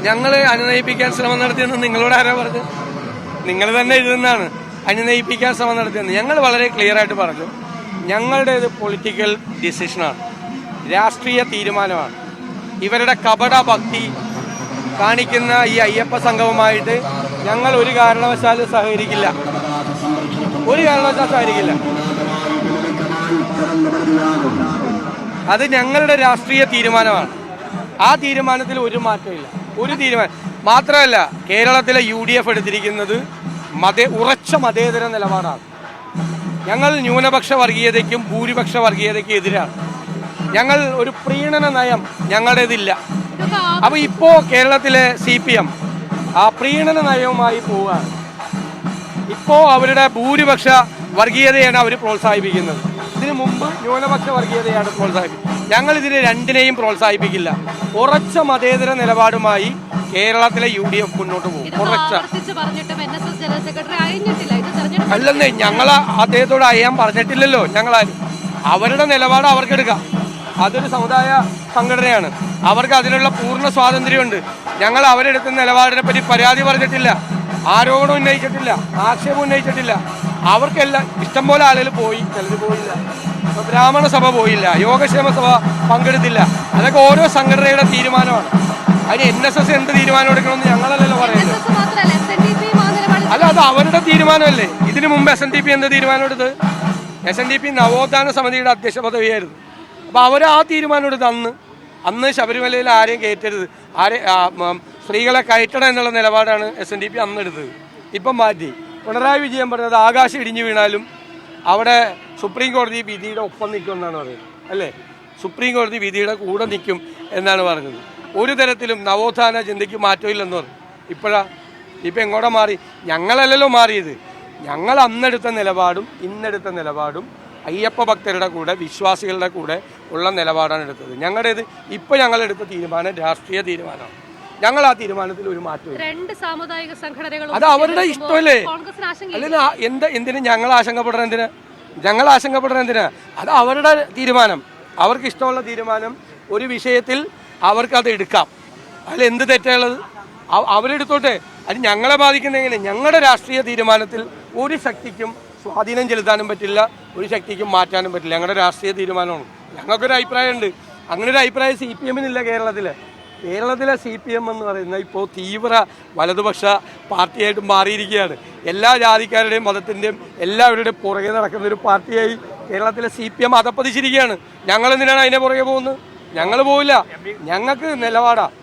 ഞങ്ങൾ അനുനയിപ്പിക്കാൻ ശ്രമം നടത്തിയെന്ന് നിങ്ങളോട് ആരാ പറഞ്ഞത്? നിങ്ങൾ തന്നെ എഴുതുന്നതാണ് അനുനയിപ്പിക്കാൻ ശ്രമം നടത്തിയെന്ന്. ഞങ്ങൾ വളരെ ക്ലിയർ ആയിട്ട് പറഞ്ഞു, ഞങ്ങളുടേത് പൊളിറ്റിക്കൽ ഡിസിഷനാണ്, രാഷ്ട്രീയ തീരുമാനമാണ്. ഇവരുടെ കപട ഭക്തി കാണിക്കുന്ന ഈ അയ്യപ്പ സംഘവുമായിട്ട് ഞങ്ങൾ ഒരു കാരണവശാലും സഹകരിക്കില്ല, ഒരു കാരണവശാലും സഹകരിക്കില്ല. അത് ഞങ്ങളുടെ രാഷ്ട്രീയ തീരുമാനമാണ്. ആ തീരുമാനത്തിൽ ഒരു മാറ്റമില്ല, ഒരു തീരുമാനം മാത്രമല്ല. കേരളത്തിലെ UDF എടുത്തിരിക്കുന്നത് ഉറച്ച മതേതര നിലപാടാണ്. ഞങ്ങൾ ന്യൂനപക്ഷ വർഗീയതയ്ക്കും ഭൂരിപക്ഷ വർഗീയതയ്ക്കും എതിരാണ്. ഞങ്ങൾ ഒരു പ്രീണന നയം ഞങ്ങളുടേതില്ല. അപ്പോൾ ഇപ്പോൾ കേരളത്തിലെ CPM ആ പ്രീണന നയവുമായി പോവുകയാണ്. ഇപ്പോൾ അവരുടെ ഭൂരിപക്ഷ വർഗീയതയാണ് അവർ പ്രോത്സാഹിപ്പിക്കുന്നത്. ഇതിനു മുമ്പ് ന്യൂനപക്ഷ വർഗീയതയാണ് പ്രോത്സാഹിപ്പിക്കുന്നത്. ഞങ്ങൾ ഇതിനെ രണ്ടിനെയും പ്രോത്സാഹിപ്പിക്കില്ല. ഉറച്ച മതേതര നിലപാടുമായി കേരളത്തിലെ UDF മുന്നോട്ട് പോകും. ഉറച്ച അല്ലെന്നേ, ഞങ്ങൾ അദ്ദേഹത്തോട് അയ്യാൻ പറഞ്ഞിട്ടില്ലല്ലോ. ഞങ്ങൾ അവരുടെ നിലപാട് അവർക്കെടുക്കാം. അതൊരു സമുദായ സംഘടനയാണ്, അവർക്ക് അതിനുള്ള പൂർണ്ണ സ്വാതന്ത്ര്യമുണ്ട്. ഞങ്ങൾ അവരെടുക്കുന്ന നിലപാടിനെ പറ്റി പരാതി പറഞ്ഞിട്ടില്ല, ആരോപണം ഉന്നയിച്ചിട്ടില്ല, ആക്ഷേപം ഉന്നയിച്ചിട്ടില്ല. അവർക്കെല്ലാം ഇഷ്ടംപോലെ ആളുകൾ പോയി, ചിലർ പോയില്ല. ബ്രാഹ്മണ സഭ പോയില്ല, യോഗക്ഷേമ സഭ പങ്കെടുത്തില്ല. അതൊക്കെ ഓരോ സംഘടനയുടെ തീരുമാനമാണ്. അതിന് NSS എന്ത് തീരുമാനം എടുക്കണമെന്ന് ഞങ്ങളല്ലല്ലോ പറയുന്നത്. അല്ല, അത് അവരുടെ തീരുമാനമല്ലേ. ഇതിനു മുമ്പ് SNDP എന്ത് തീരുമാനം എടുത്ത്? SNDP നവോത്ഥാന സമിതിയുടെ അധ്യക്ഷ പദവിയായിരുന്നു. അപ്പോൾ അവർ ആ തീരുമാനം എടുത്ത് അന്ന് ശബരിമലയിൽ ആരെയും കയറ്റരുത്, സ്ത്രീകളെ കയറ്റണം എന്നുള്ള നിലപാടാണ് SNDP അന്ന് എടുത്തത്. ഇപ്പം മാറ്റി. പിണറായി വിജയൻ പറഞ്ഞത് ആകാശം ഇടിഞ്ഞു വീണാലും അവിടെ സുപ്രീം കോടതി വിധിയുടെ ഒപ്പം നിൽക്കും എന്നാണ് പറയുന്നത്, അല്ലേ? സുപ്രീം കോടതി വിധിയുടെ കൂടെ നിൽക്കും എന്നാണ് പറഞ്ഞത്. ഒരു തരത്തിലും നവോത്ഥാന ചിന്തയ്ക്ക് മാറ്റമില്ലെന്ന് പറഞ്ഞു. ഇപ്പം എങ്ങോട്ടാ മാറി? ഞങ്ങളല്ലല്ലോ മാറിയത്. ഞങ്ങൾ അന്നെടുത്ത നിലപാടും ഇന്നെടുത്ത നിലപാടും അയ്യപ്പ ഭക്തരുടെ കൂടെ, വിശ്വാസികളുടെ കൂടെ ഉള്ള നിലപാടാണ് എടുത്തത്. ഞങ്ങളുടേത് ഇപ്പോൾ ഞങ്ങളെടുത്ത തീരുമാനം രാഷ്ട്രീയ തീരുമാനമാണ്. ഞങ്ങൾ ആ തീരുമാനത്തിൽ ഒരു മാറ്റം. അത് അവരുടെ ഇഷ്ടമല്ലേ? അല്ലെങ്കിൽ എന്തിനു ഞങ്ങൾ ആശങ്കപ്പെടണം എന്തിനാ? അത് അവരുടെ തീരുമാനം, അവർക്ക് ഇഷ്ടമുള്ള തീരുമാനം. ഒരു വിഷയത്തിൽ അവർക്കത് എടുക്കാം, അതിലെന്ത് തെറ്റുള്ളത് അവരെടുത്തോട്ടെ. അത് ഞങ്ങളെ ബാധിക്കുന്ന എങ്ങനെ? ഞങ്ങളുടെ രാഷ്ട്രീയ തീരുമാനത്തിൽ ഒരു ശക്തിക്കും സ്വാധീനം ചെലുത്താനും പറ്റില്ല, ഒരു ശക്തിക്കും മാറ്റാനും പറ്റില്ല. ഞങ്ങളുടെ രാഷ്ട്രീയ തീരുമാനമാണ്. ഞങ്ങൾക്കൊരു അഭിപ്രായമുണ്ട്. അങ്ങനെ ഒരു അഭിപ്രായം CPM-നില്ല. കേരളത്തിലെ CPM എന്ന് പറയുന്നത് ഇപ്പോൾ തീവ്ര വലതുപക്ഷ പാർട്ടിയായിട്ട് മാറിയിരിക്കുകയാണ്. എല്ലാ ജാതിക്കാരുടെയും മതത്തിൻ്റെയും എല്ലാവരുടെയും പുറകെ നടക്കുന്ന ഒരു പാർട്ടിയായി കേരളത്തിലെ CPM അധപ്പതിച്ചിരിക്കുകയാണ്. ഞങ്ങളെന്തിനാണ് അതിനെ പുറകെ പോകുന്നത്? ഞങ്ങൾ പോവില്ല. ഞങ്ങൾക്ക് നിലപാടാണ്.